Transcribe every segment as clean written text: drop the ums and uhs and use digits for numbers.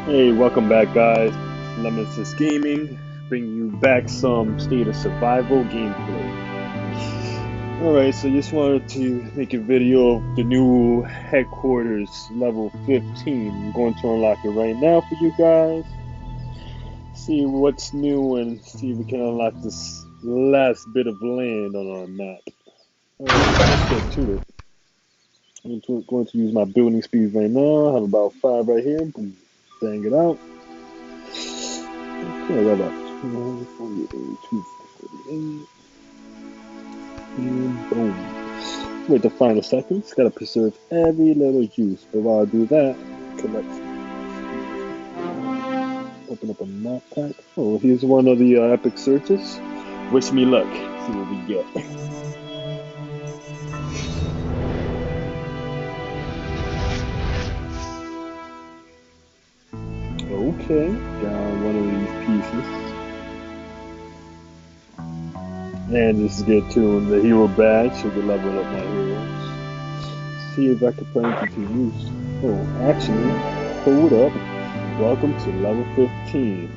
Hey, welcome back, guys. Fit.Gaming, bringing you back some State of Survival gameplay. Alright, so just wanted to make a video of the new headquarters, level 15. I'm going to unlock it right now for you guys. See what's new and see if we can unlock this last bit of land on our map. Alright, let's get to it. I'm going to use my building speed right now. I have about 5 right here. Boom, bang it out. Okay, I got about 248, 248. And boom. Wait the final seconds. Gotta preserve every little juice. But while I do that, collect. Open up a map pack. Oh, here's one of the epic searches. Wish me luck. See what we get. Okay, got one of these pieces. And this is good too. The hero badge should level up my heroes. See if I can put anything to use. Oh, actually, hold up. Welcome to level 15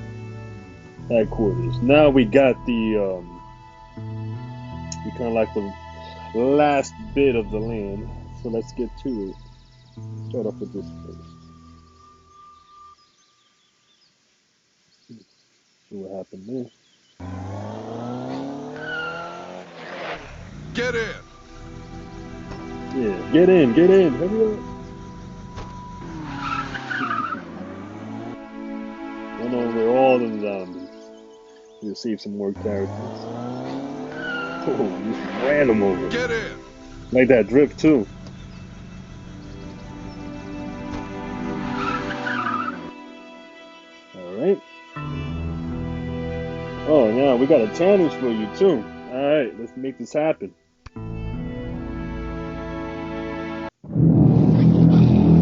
headquarters. Now we got the we kind of like the last bit of the land. So let's get to it. Start off with this first. See what happened there. Get in! Yeah, get in, hurry up. Run over all the zombies. We'll save some more characters. Oh, just ran them over. Get in! Like that drift too. Alright. Oh, now we got a challenge for you too. Alright, let's make this happen.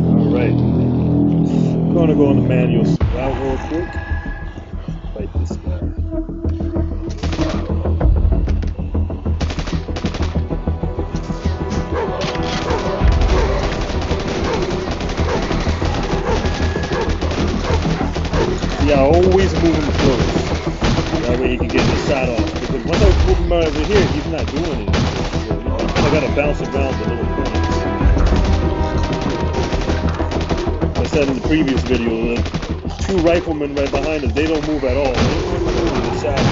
Alright. I'm gonna go on the manual route real quick. Fight this guy. Yeah, always move him close. That way he can get his shot off. Because once I move him over here, he's not doing anything. So, I gotta bounce around the little points. I said in the previous video, the 2 riflemen right behind us, they don't move at all. They don't move in the shadow.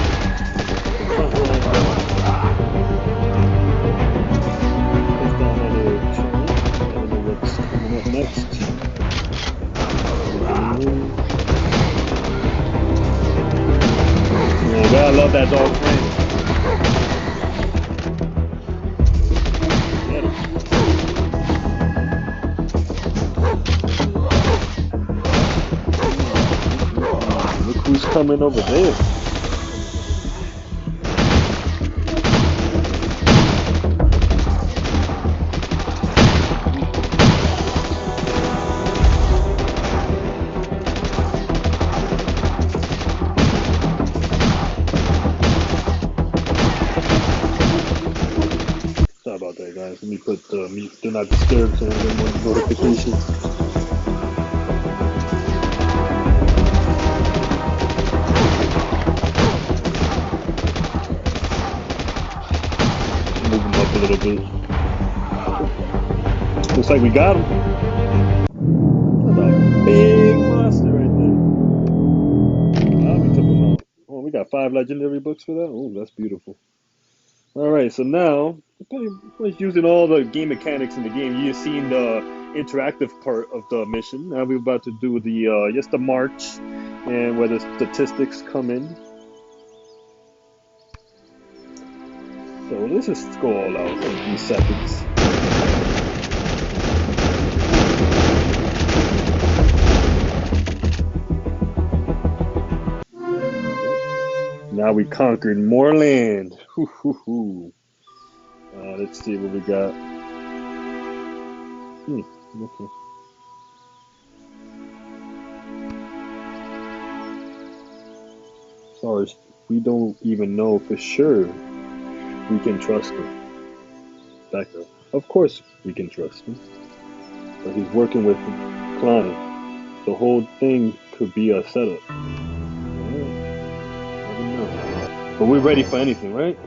Push down that edge. I don't know what's coming up next. Yeah, gotta love that dog frame. Get him. Look who's coming over there. Sorry about that, guys. Let me put mute, do not disturb, so I don't get more notifications. Move him up a little bit. Looks like we got him. That's a big monster right there. Ah, we took him out. Oh, we got 5 legendary books for that? Oh, that's beautiful. Alright, so now, pretty much using all the game mechanics in the game. You've seen the interactive part of the mission. Now we're about to do the, just the march and where the statistics come in. So let's just go all out in a few seconds. Now we conquered more land. Let's see what we got. Okay. As far as we don't even know for sure we can trust him. Back up. Of course we can trust him. But he's working with Klein. The whole thing could be a setup. Alright, never know. But we're ready for anything, right?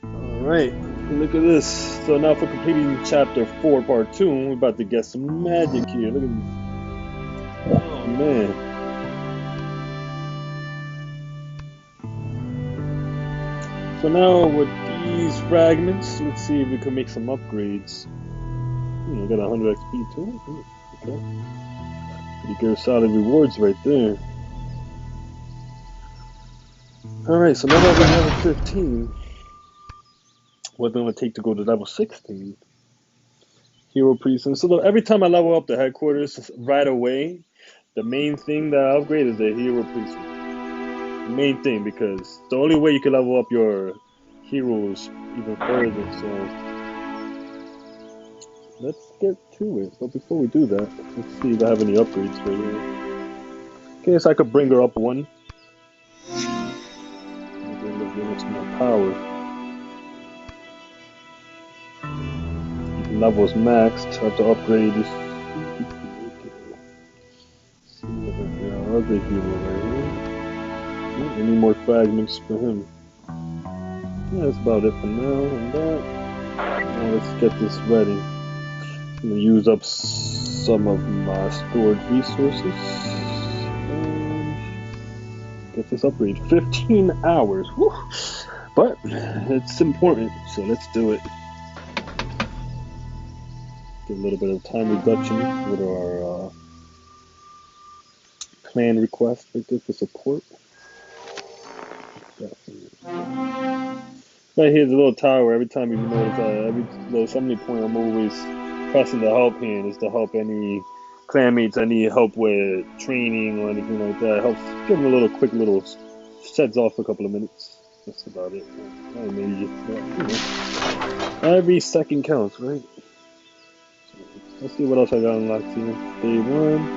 Alright, look at this. So now for completing chapter 4, part 2, we're about to get some magic here. Look at this. Oh man. So now with these fragments, let's see if we can make some upgrades. I got 100 XP too. Okay. Pretty good, solid rewards right there. Alright, so now that we're level 15, what's it going to take to go to level 16? Hero Precinct. So every time I level up the headquarters right away, the main thing that I upgrade is the Hero Precinct. Main thing, because the only way you can level up your heroes even further. So let's get to it. But before we do that, let's see if I have any upgrades right here. Okay, so I could bring her up one. Give her some more power. Levels maxed. Have to upgrade this. See what other hero right here. Any more fragments for him? Yeah, that's about it for now on that. Now let's get this ready. I'm gonna use up some of my stored resources and get this upgrade. 15 hours. Whew. But it's important, so let's do it. Get a little bit of time reduction with our clan request right there for support. Right here's a little tower. Every time you notice, every little summoning point, I'm always pressing the help hand is to help any clanmates that need help with training or anything like that. It helps give them a little quick little sheds off for a couple of minutes. That's about it. Not major, but, every second counts, right? So, let's see what else I got unlocked here. Day 1.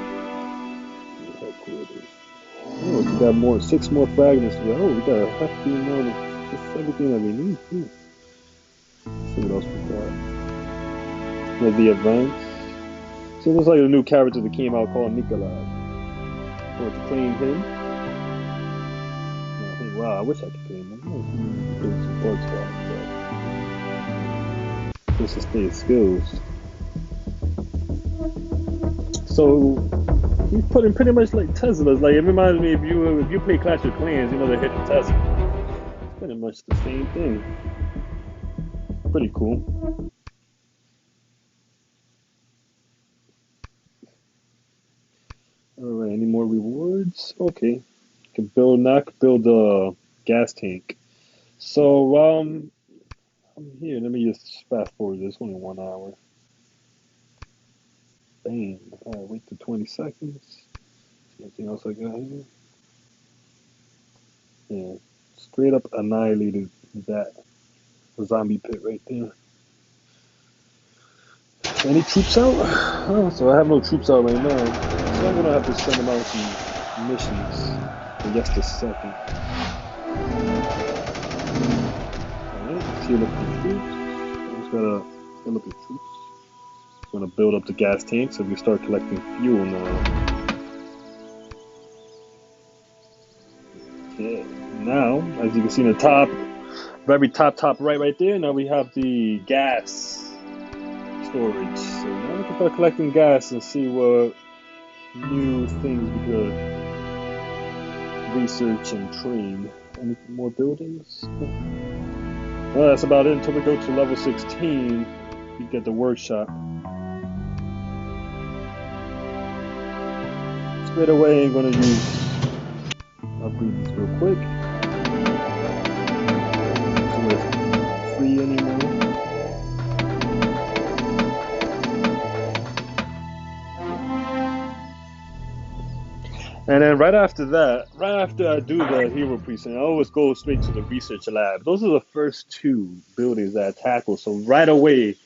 Headquarters. Oh, we got more, 6 more fragments. Oh, we got a hefty amount of just everything that we need. Let's see what else we got. With the advance. So it looks like a new character that came out called Nikolai. Want to claim him? Oh, wow, I wish I could claim him. I'm doing some parts for him. Just to stay skills. So he's putting pretty much like Teslas. Like it reminds me if you play Clash of Clans, you know the hidden Tesla. Pretty much the same thing. Pretty cool. Alright, any more rewards? Okay. Can build a gas tank. So I'm here, let me just fast forward this, only 1 hour. Bam. Alright, wait till 20 seconds. Anything else I got here? Yeah. Straight up annihilated that zombie pit right there. Any troops out? Oh, so I have no troops out right now. So I'm gonna have to send them out some missions in just a second. Alright, let's see, look at the troops. I just gotta look at troops. I'm gonna build up the gas tank so we start collecting fuel now. Okay, now, as you can see in the top, very top right there, now we have the gas storage. So now we can start collecting gas and see what new things we could research and train. Any more buildings? Well, that's about it until we go to level 16. We get the workshop. Straight away, I'm gonna upgrade this real quick. So it's free anymore. And then right after I do the hero precinct, I always go straight to the research lab. Those are the first 2 buildings that I tackle. So right away,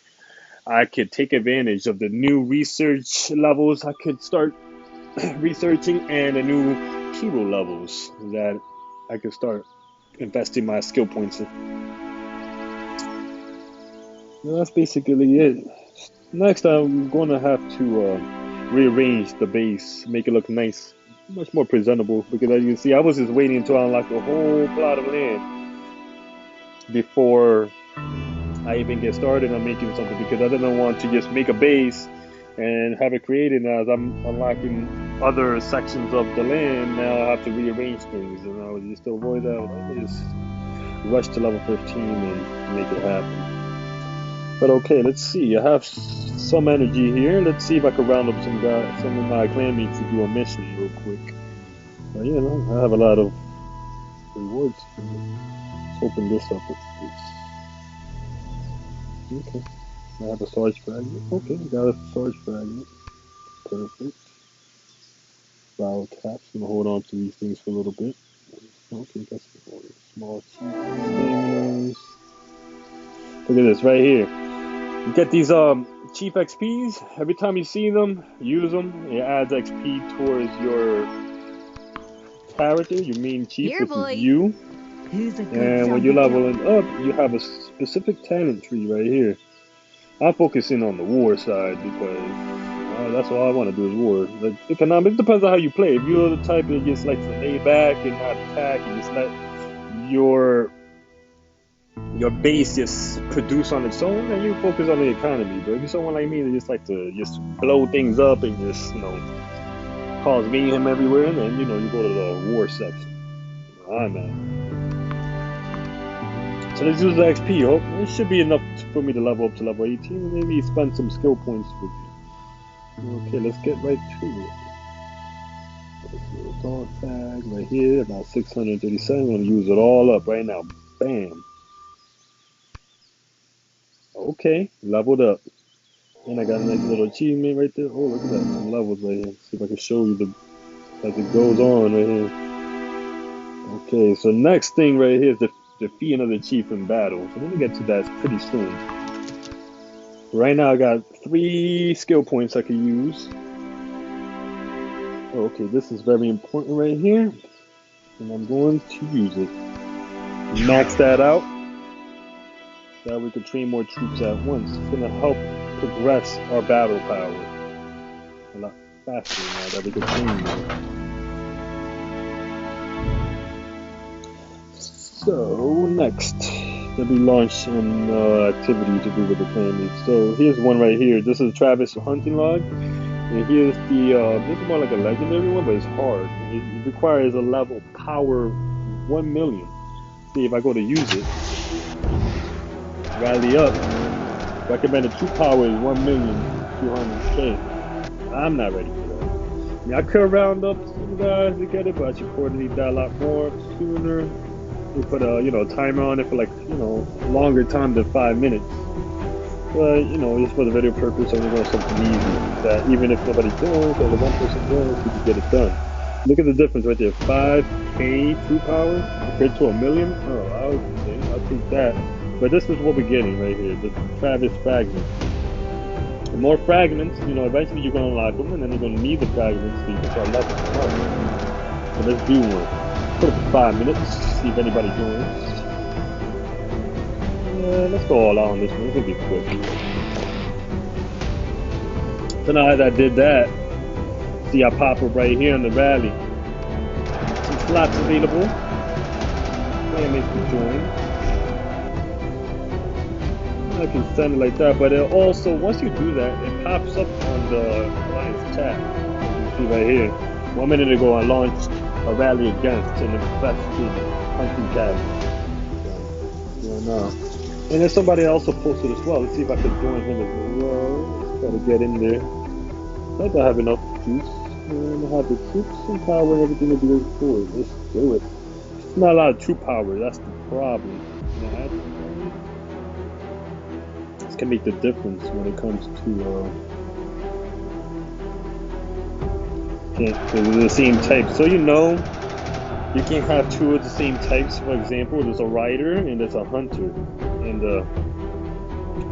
I could take advantage of the new research levels. I could start researching and the new hero levels that I could start investing my skill points in. Well, that's basically it. Next, I'm going to have to rearrange the base, make it look nice, much more presentable. Because as you can see, I was just waiting until I unlocked a whole plot of land before I even get started on making something, because I didn't want to just make a base and have it created. As I'm unlocking other sections of the land, now I have to rearrange things, and I would just avoid that. Let me just rush to level 15 and make it happen. But okay, let's see. I have some energy here. Let's see if I can round up some of my clanmates to do a mission real quick. You know, I have a lot of rewards. Let's open this up. Okay. I have a storage fragment. Okay, got a storage fragment. Perfect. Viral caps. I'm gonna hold on to these things for a little bit. Okay, got some small chief. Look at this right here. You get these chief XPs. Every time you see them, use them. It adds XP towards your character, your main chief, Here, which boy. is you. Who's a good And when you're leveling up, you have a specific talent tree right here. I'm focusing on the war side because that's all I want to do is war. Like, economic, it depends on how you play. If you're the type that just likes to lay back and not attack and just let your base just produce on its own, then you focus on the economy. But if you're someone like me that just like to just blow things up and just, you know, cause mayhem everywhere, then, you know, you go to the war section. I'm at. So let's use the XP. Hope it should be enough for me to level up to level 18 and maybe spend some skill points with you. Okay, let's get right to it. Let's dog tag right here, about 637. I'm gonna use it all up right now. Bam. Okay, leveled up. And I got a nice little achievement right there. Oh, look at that, some levels right here. See if I can show you as it goes on right here. Okay, so next thing right here is the defeat another chief in battle. So we're gonna get to that pretty soon. Right now I got 3 skill points I can use. Okay, this is very important right here, and I'm going to use it. Max that out. That we can train more troops at once. It's gonna help progress our battle power a lot faster now that we can train more. So next, there'll be launch an activity to do with the clanmates. So here's one right here. This is Travis hunting log, and here's the. This is more like a legendary one, but it's hard. It requires a level power 1 million. See if I go to use it. Rally up. Recommended true power is 1,200,000. I'm not ready for that. I mean, I could round up some guys to get it, but I should coordinate that a lot more sooner. We put a timer on it for, like, longer time than 5 minutes. But just for the video purpose, I'm going to something easy that even if nobody joins or the one person joins, we can get it done. Look at the difference right there. 5K true power compared to 1,000,000. Oh, I'll take that. But this is what we're getting right here. The Travis fragment. The more fragments, eventually you're going to unlock them, and then you're going to need the fragments so you can start leveling up. So let's do one. Put it for 5 minutes, see if anybody joins. Let's go all out on this one. This will be quick. So now as I did that, see I pop up right here in the rally. Some slots available. And make me join. I can send it like that, but it also, once you do that, it pops up on the Alliance chat. You can see right here. 1 minute ago I launched a rally against an infested hunting cabin. So, no. And there's somebody also posted as well. Let's see if I can join him as well. Gotta get in there. I think I have enough juice. And I have the troops and power and everything to do it for it. Let's do it. It's not a lot of true power, that's the problem. This can make the difference when it comes to they're the same type. So you can't have 2 of the same types. For example, there's a rider and there's a hunter in the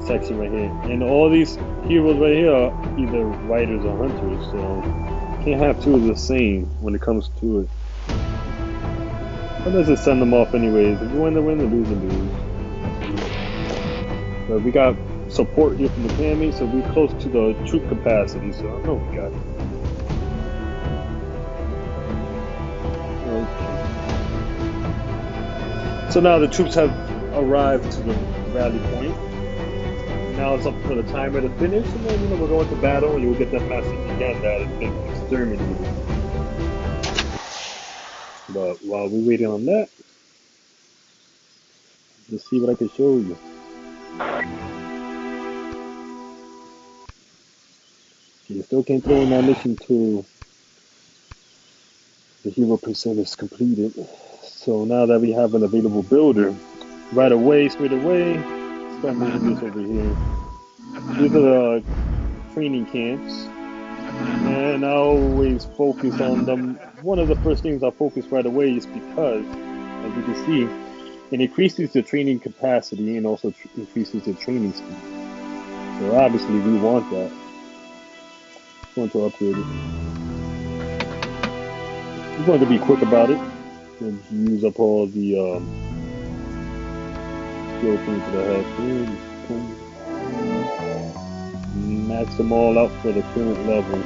section right here. And all these heroes right here are either riders or hunters. So you can't have 2 of the same when it comes to it. But let's just send them off anyways. If you win, they win, they lose, they lose. But we got support here from the Cammy, so we're close to the troop capacity, so I know we got it. Okay. So now the troops have arrived to the rally point. Now it's up for the timer to finish, and then we'll go into battle, and you'll get that message again that it's been exterminated. But while we're waiting on that, let's see what I can show you. You still can't throw in that mission till the hero percent is completed. So now that we have an available builder, right away, straight away, start moving this over here. These are the training camps, and I always focus on them. One of the first things I focus right away is because, as you can see, it increases the training capacity and also increases the training speed. So obviously we want that. We want to upgrade it. We're going to be quick about it and use up all the skill things that I have. Max them all out for the current level.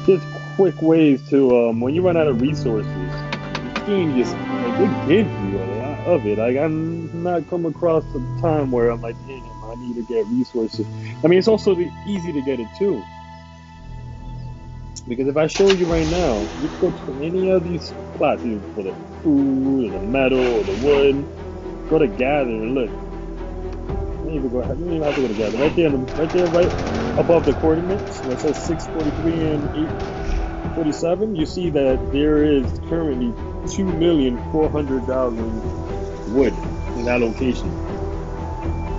Just quick ways to when you run out of resources, the game just it gives you a lot of it. Like I'm not come across a time where I'm like, damn, I need to get resources. I mean, it's also easy to get it too. Because if I show you right now, you go to any of these plots, either for the food, or the metal, or the wood, go to gather and look. You don't even have to go to gather. Right there, right above the coordinates, where it says 643 and 847, you see that there is currently 2,400,000 wood in that location.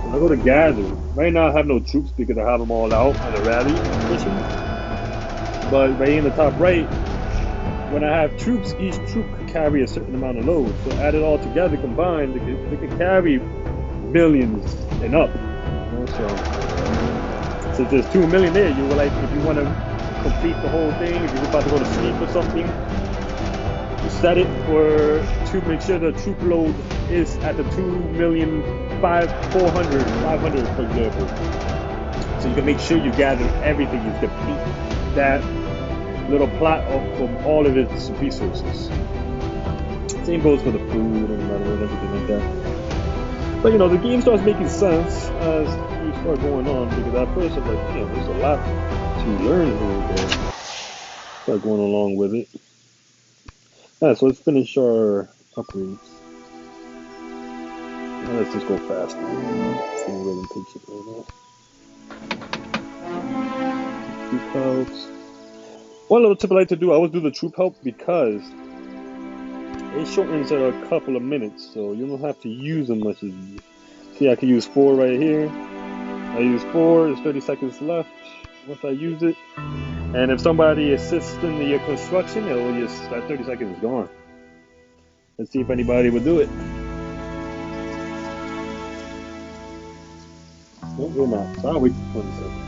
When I go to gather, right now I have no troops because I have them all out on the rally mission. But right in the top right, when I have troops, each troop can carry a certain amount of load. So add it all together, combined, they can carry millions and up. You know, so since there's 2 million there, you were like, if you want to complete the whole thing, if you're about to go to sleep or something, you set it to make sure the troop load is at the 2,400,500, for example. So you can make sure you gather everything, you complete that little plot from all of its resources. Same goes for the food and everything like that. But you know, the game starts making sense as you start going on, because at first I'm like, there's a lot to learn here, but start going along with it. Alright, so let's finish our upgrades. Now let's just go faster. I'm really impatient right now. Troop helps. One little tip I like to do, I always do the troop help because it shortens it a couple of minutes, so you don't have to use them much as you. See, I can use 4 right here. I use 4, there's 30 seconds left once I use it. And if somebody assists in the construction, it will just, that 30 seconds is gone. Let's see if anybody would do it. No, we're not. So I'll wait for 20 seconds.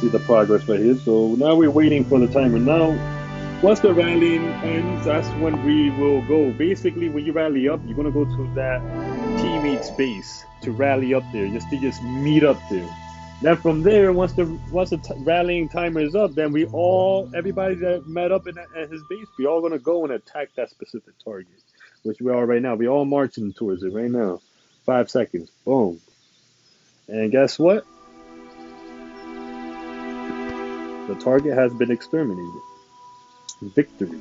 See the progress right here. So now we're waiting for the timer. Now, once the rallying ends, that's when we will go. Basically, when you rally up, you're gonna go to that teammate's base to rally up there, just to meet up there. Then from there, once the rallying timer is up, then everybody that met up at his base, we all gonna go and attack that specific target, which we are right now. We all marching towards it right now. 5 seconds, boom. And guess what? The target has been exterminated. Victory.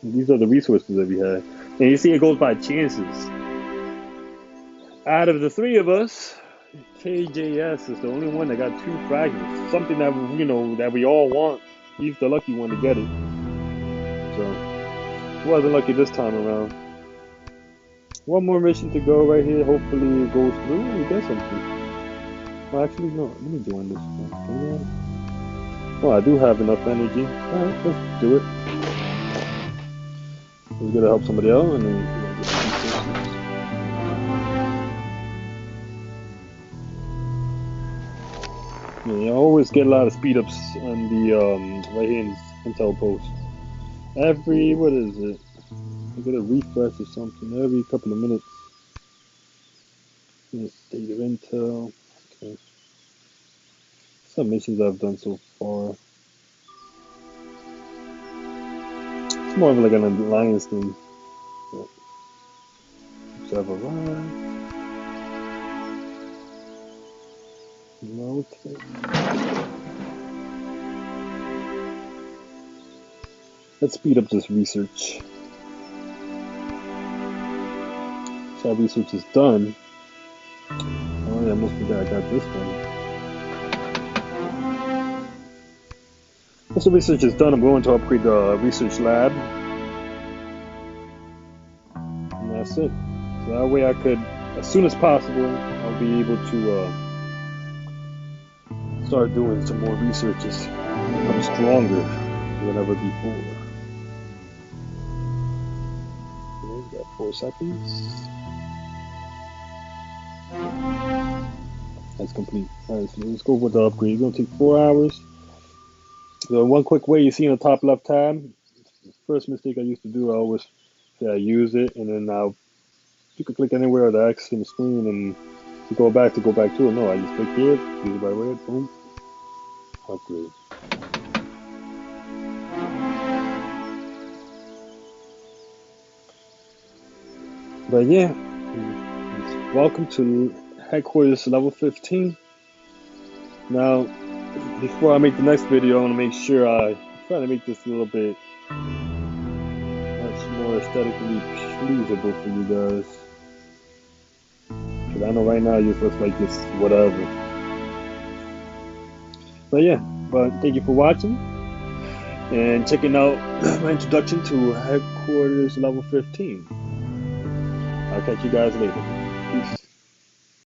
These are the resources that we have. And you see it goes by chances. Out of the 3 of us, KJS is the only one that got 2 fragments. Something that, that we all want. He's the lucky one to get it. So, he wasn't lucky this time around. One more mission to go right here. Hopefully it goes through and we get something. Well, actually, no. Let me join this one. Oh, I do have enough energy. Alright, let's do it. We're gonna help somebody else and then get some resources. Yeah, you always get a lot of speed ups on the right hand intel post. What is it? I get a refresh or something every couple of minutes. State of intel. Okay. Some missions I've done so far. It's more of like an alliance thing. Observe arrived. Okay. Let's speed up this research. So that research is done. Oh yeah, I almost forgot I got this one. Once the research is done, I'm going to upgrade the research lab. And that's it. So that way I could, as soon as possible, I'll be able to start doing some more researches. Become stronger than ever before. Okay, we got 4 seconds. That's complete. Alright, so let's go with the upgrade. It's going to take 4 hours. So one quick way you see in the top left tab, the first mistake I used to do, I always say I use it, and then you can click anywhere the X in the screen and to go back to it. No, I just click here, use it by way, boom, upgrade. But yeah, welcome to headquarters level 15. Now, before I make the next video, I want to make sure I try to make this a little bit much more aesthetically pleasable for you guys. Because I know right now it just looks like this whatever. But yeah, thank you for watching and checking out my introduction to headquarters level 15. I'll catch you guys later.